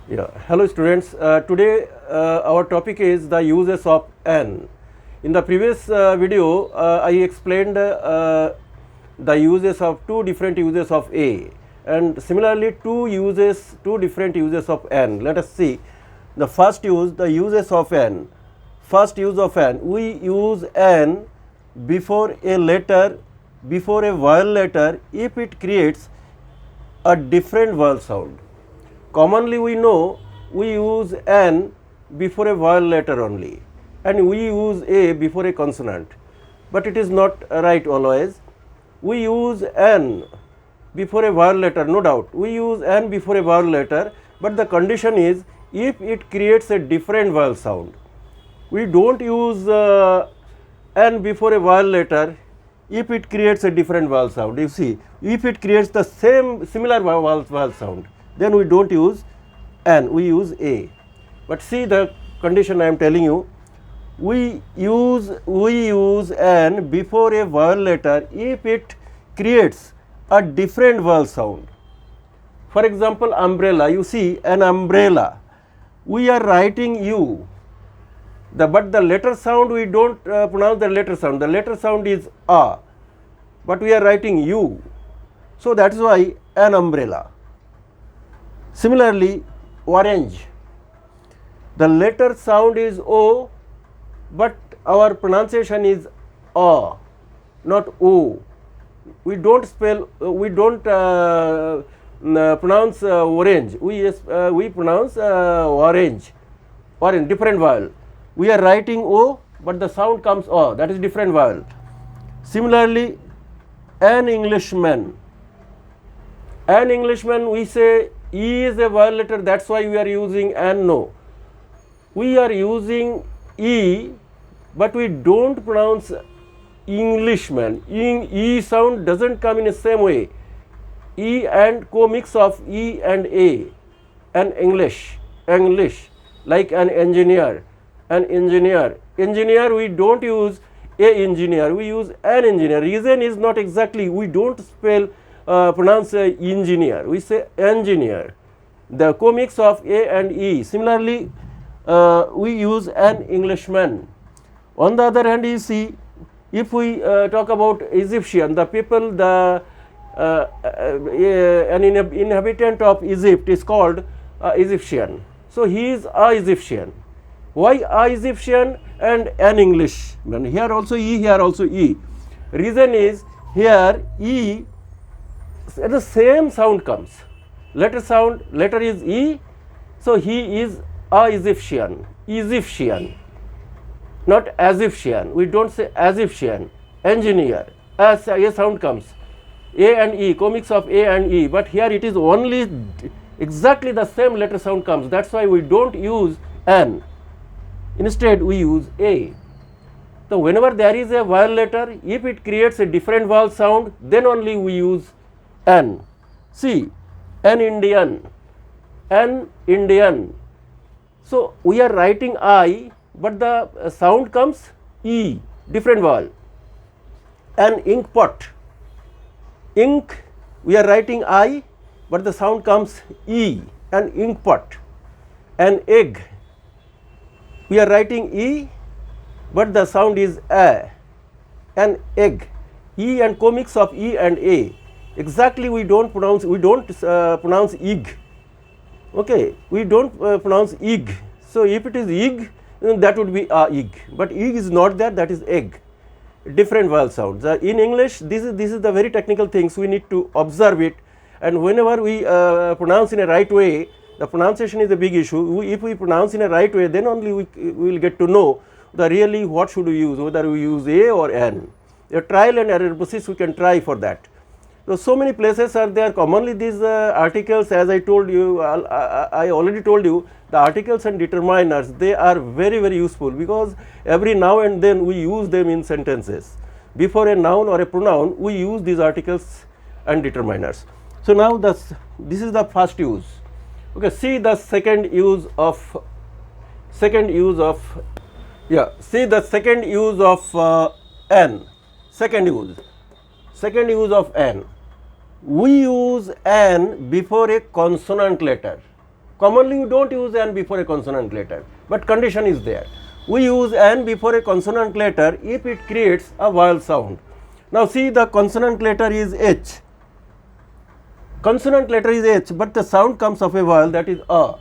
Yeah, hello students. Today our topic is the uses of n. In the previous video, I explained the uses of two different uses of a, and similarly two different uses of n. Let us see the first use, the uses of n. First use of n, we use n before a letter, before a vowel letter if it creates a different vowel sound. Commonly we know we use n before a vowel letter only, and we use a before a consonant, but it is not right always. We use n before a vowel letter, no doubt. We use n before a vowel letter, but the condition is if it creates a different vowel sound. We don't use n before a vowel letter if it creates a different vowel sound. You see, if it creates the similar vowel sound, then we don't use n, we use a. But see the condition I am telling you, we use n before a vowel letter if it creates a different vowel sound. For example, umbrella, you see an umbrella, we are writing u, but the letter sound we don't pronounce the letter sound is a, but we are writing u, so that is why an umbrella. Similarly, orange, the letter sound is o, but our pronunciation is a, not o. We don't pronounce orange, we pronounce orange, different vowel. We are writing o, but the sound comes a, that is different vowel. Similarly, an Englishman, we say e is a vowel letter, that's why we are using an. No, we are using e, but we don't pronounce Englishman. E sound doesn't come in the same way. E and co-mix of e and a, an English, like an engineer, engineer we don't use a engineer, we use an engineer. Reason is not exactly, we don't pronounce engineer, we say engineer, the co-mix of a and e. Similarly, we use an Englishman. On the other hand, you see, if we talk about Egyptian, the people, an inhabitant of Egypt is called Egyptian. So he is a Egyptian. Why a Egyptian and an Englishman? Here also e, here also e. Reason is here e, the same sound comes. Letter is e, so he is a Egyptian, not Egyptian. We don't say Egyptian. Engineer, as a sound comes, a and e, co-mix of a and e, but here it is only exactly the same letter sound comes. That's why we don't use n. Instead, we use a. So whenever there is a vowel letter, if it creates a different vowel sound, then only we use n. See, an Indian. So we are writing I, but the sound comes e, different vowel. An ink pot. Ink, we are writing I, but the sound comes e, an ink pot. An egg, we are writing e, but the sound is a, an egg. E and co-mix of e and a. Exactly, we don't pronounce ig. Okay, we don't pronounce ig. So if it is ig, then that would be a ig. But ig is not there, that is egg. Different vowel sounds. In English, this is the very technical things, we need to observe it, and whenever we pronounce in a right way, the pronunciation is a big issue. If we pronounce in a right way, then only we will get to know the really what should we use, whether we use a or n. A trial and error basis we can try for that. So many places are there. Commonly these articles, as I told you, I already told you, the articles and determiners, they are very, very useful, because every now and then we use them in sentences. Before a noun or a pronoun, we use these articles and determiners. So now this is the first use. Okay, see the second use of n. Second use of n. We use n before a consonant letter. Commonly you don't use N before a consonant letter, but condition is there. We use N before a consonant letter if it creates a vowel sound. Now see, the consonant letter is H. Consonant letter is H, but the sound comes of a vowel, that is A.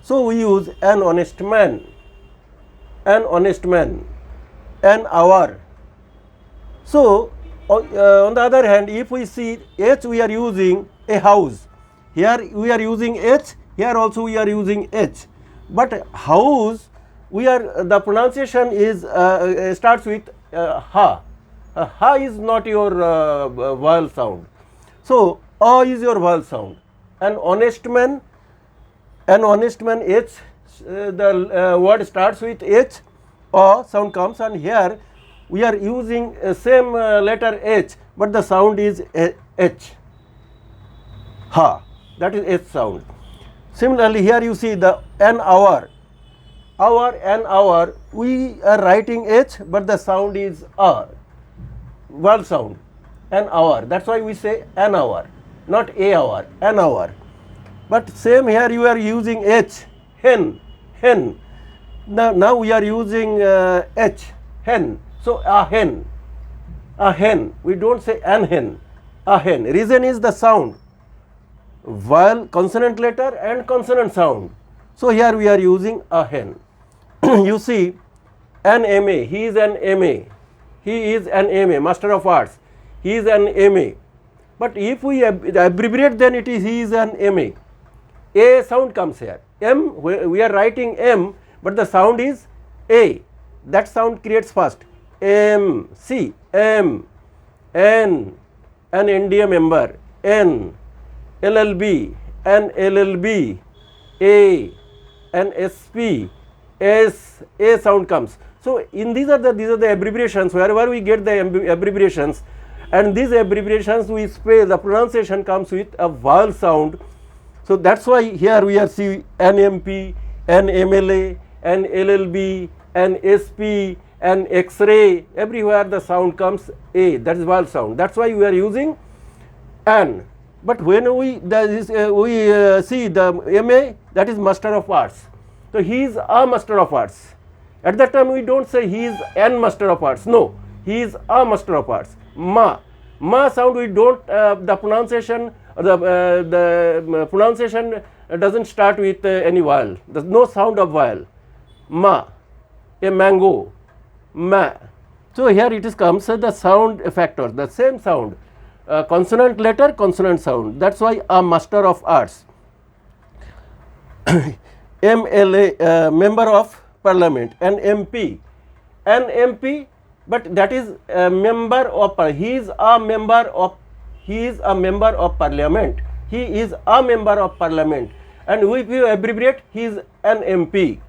So we use an honest man, an honest man, an hour. So on the other hand, if we see H, we are using a house. Here we are using H, here also we are using H. But house, we are, the pronunciation is starts with ha. Ha is not your vowel sound. So A is your vowel sound. An honest man, H, the word starts with H, A sound comes, and here we are using same letter H, but the sound is H, ha, that is H sound. Similarly, here you see the an hour, an hour, we are writing H, but the sound is A, vowel sound, an hour. That's why we say an hour, not a hour, an hour. But same here you are using H, hen, hen. Now we are using H, hen. So a hen, we don't say an hen, a hen. Reason is the sound, vowel, consonant letter and consonant sound. So here we are using a hen. You see, an MA, he is an MA, he is an MA, Master of Arts, he is an MA. But if we abbreviate, then it is he is an MA. A sound comes here. M, we are writing M, but the sound is A. That sound creates first. M, C, M, N, an NDA member, N, LLB, an LLB, A, an SP, S, A sound comes. So in these are the abbreviations. Wherever we get the abbreviations, and these abbreviations we spell, the pronunciation comes with a vowel sound. So that's why here we are see an MP, an MLA, an LLB, an SP, an X-ray, everywhere the sound comes A, that is vowel sound. That's why we are using an. But when we see the MA, that is Master of Arts. So he is a Master of Arts. At that time we don't say he is an Master of Arts. No, he is a Master of Arts. Ma sound we don't, the pronunciation pronunciation doesn't start with any vowel. There's no sound of vowel. Ma, a mango, ma. So here it is comes the sound factor, the same sound, consonant letter, consonant sound. That's why a Master of Arts. MLA, Member of Parliament, an MP, but that is a member of, he is a member of Parliament. He is a member of Parliament, and if you abbreviate, he is an MP.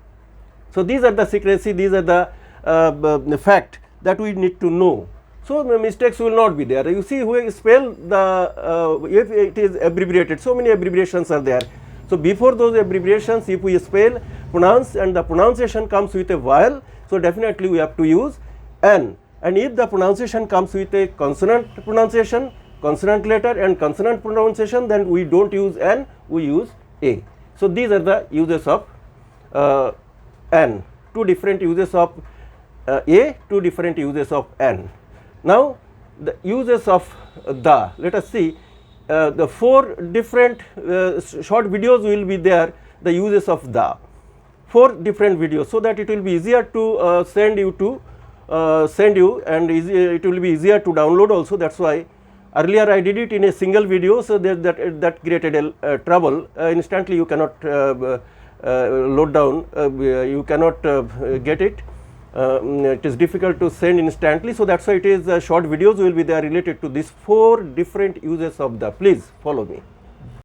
So these are the secrecy, these are the fact that we need to know. So mistakes will not be there. You see, we spell the if it is abbreviated, so many abbreviations are there. So before those abbreviations, if we spell, pronounce, and the pronunciation comes with a vowel, so definitely we have to use N. And if the pronunciation comes with a consonant pronunciation, consonant letter and consonant pronunciation, then we don't use N, we use A. So these are the uses of N, two different uses of A, two different uses of N. Now the uses of the, let us see, the 4 different short videos will be there, the uses of the, 4 different videos, so that it will be easier to send you and it will be easier to download also. That's why earlier I did it in a single video, so that created a trouble. Instantly you cannot load down, you cannot get it. It is difficult to send instantly, so that's why it is short videos will be there related to these 4 different uses of the. Please follow me.